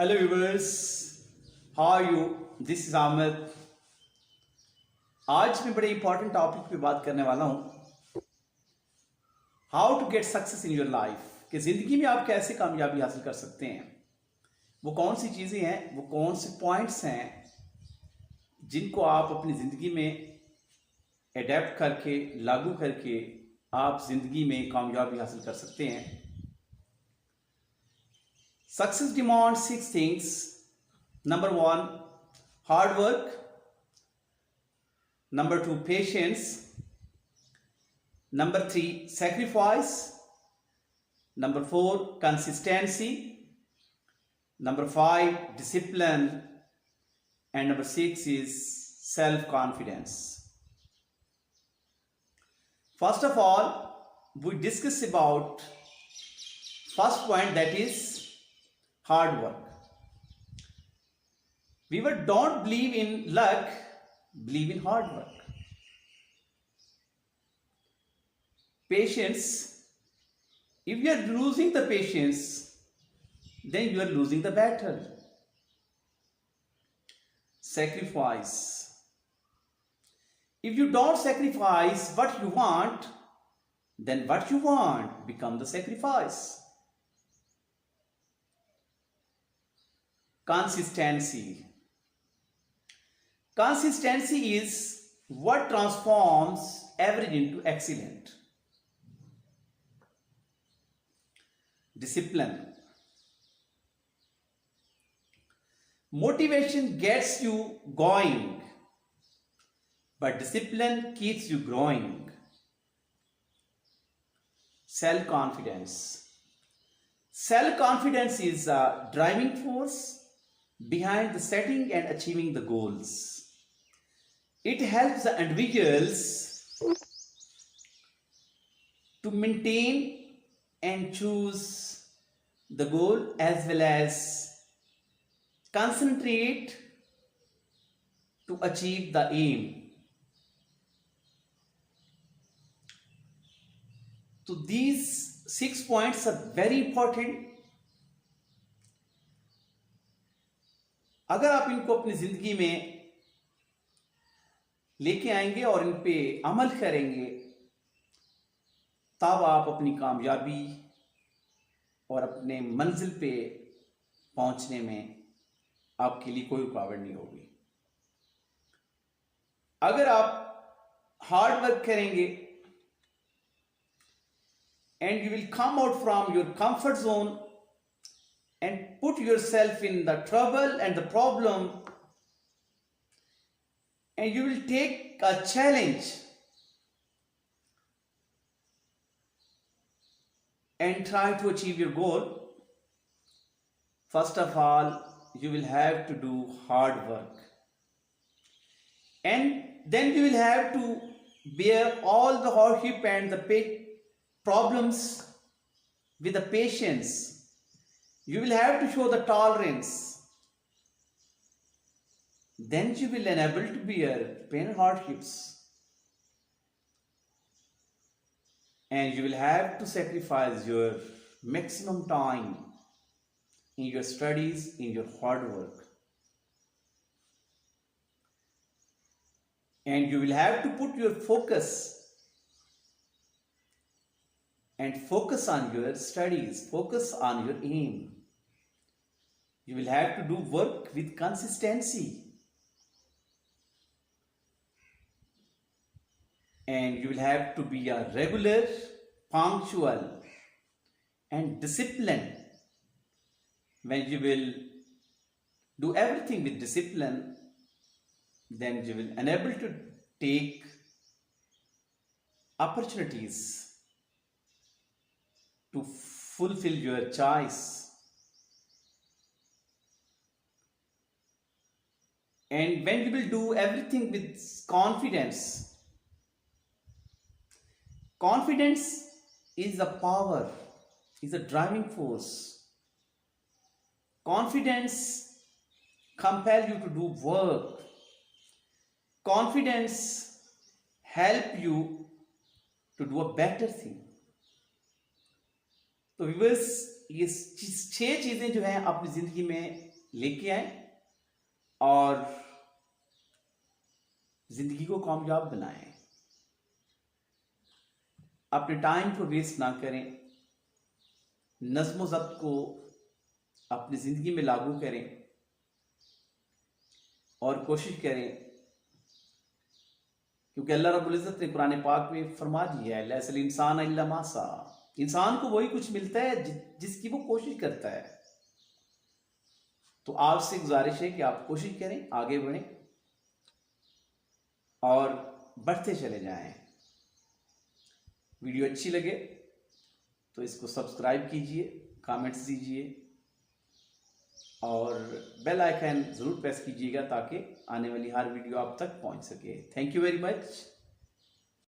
Hello viewers, how are you? This is Ahmed. आज मैं बड़े इंपॉर्टेंट टॉपिक पे बात करने वाला हूँ, how to get success in your life, कि ज़िंदगी में आप कैसे कामयाबी हासिल कर सकते हैं। वो कौन सी चीज़ें हैं, वो कौन से पॉइंट्स हैं जिनको आप अपनी ज़िंदगी में एडेप्ट करके, लागू करके आप ज़िंदगी में कामयाबी हासिल कर सकते हैं। Success demands 6 things. Number 1, hard work. Number 2, patience. Number 3, sacrifice. Number 4, consistency. Number 5, discipline. And number 6 is self-confidence. First of all, we discuss about first point, that is hard work. We don't believe in luck, believe in hard work. Patience. If you are losing the patience, then you are losing the battle. Sacrifice. If you don't sacrifice what you want, then what you want become the sacrifice. Consistency. Consistency is what transforms average into excellent. Discipline. Motivation gets you going, but discipline keeps you growing. Self-confidence. Self-confidence is a driving force behind the setting and achieving the goals. It helps the individuals to maintain and choose the goal, as well as concentrate to achieve the aim. So these 6 points are very important. अगर आप इनको अपनी जिंदगी में लेके आएंगे और इन पे अमल करेंगे, तब आप अपनी कामयाबी और अपने मंजिल पे पहुंचने में आपके लिए कोई रुकावट नहीं होगी। अगर आप हार्ड वर्क करेंगे and you will come out from your comfort zone and put yourself in the trouble and the problem, and you will take a challenge and try to achieve your goal. First of all, you will have to do hard work, and then you will have to bear all the hardship and the problems with the patience. You will have to show the tolerance. Then you will enable to bear pain and hardships. And you will have to sacrifice your maximum time in your studies, in your hard work. And you will have to put your focus and focus on your studies, focus on your aim. You will have to do work with consistency. And you will have to be a regular, punctual, and disciplined. When you will do everything with discipline, then you will enable to take opportunities to fulfill your choice. And when you will do everything with confidence, confidence is a power, is a driving force. Confidence compels you to do work. Confidence helps you to do a better thing. So viewers, ये 6 चीजें जो हैं अपनी जिंदगी में लेके आए और जिंदगी को कामयाब बनाएं। अपने टाइम को वेस्ट ना करें, नज़्म ज़ब्त को अपनी ज़िंदगी में लागू करें और कोशिश करें, क्योंकि अल्लाह रब्बुल इज़्ज़त ने कुरान पाक में फरमा दिया है, लैसल इंसान इल्ला मा सा, इंसान को वही कुछ मिलता है जिसकी वो कोशिश करता है। तो आपसे गुजारिश है कि आप कोशिश करें, आगे बढ़ें और बढ़ते चले जाएं। वीडियो अच्छी लगे तो इसको सब्सक्राइब कीजिए, कमेंट्स दीजिए और बेल आइकन ज़रूर प्रेस कीजिएगा ताकि आने वाली हर वीडियो आप तक पहुंच सके। Thank you very much.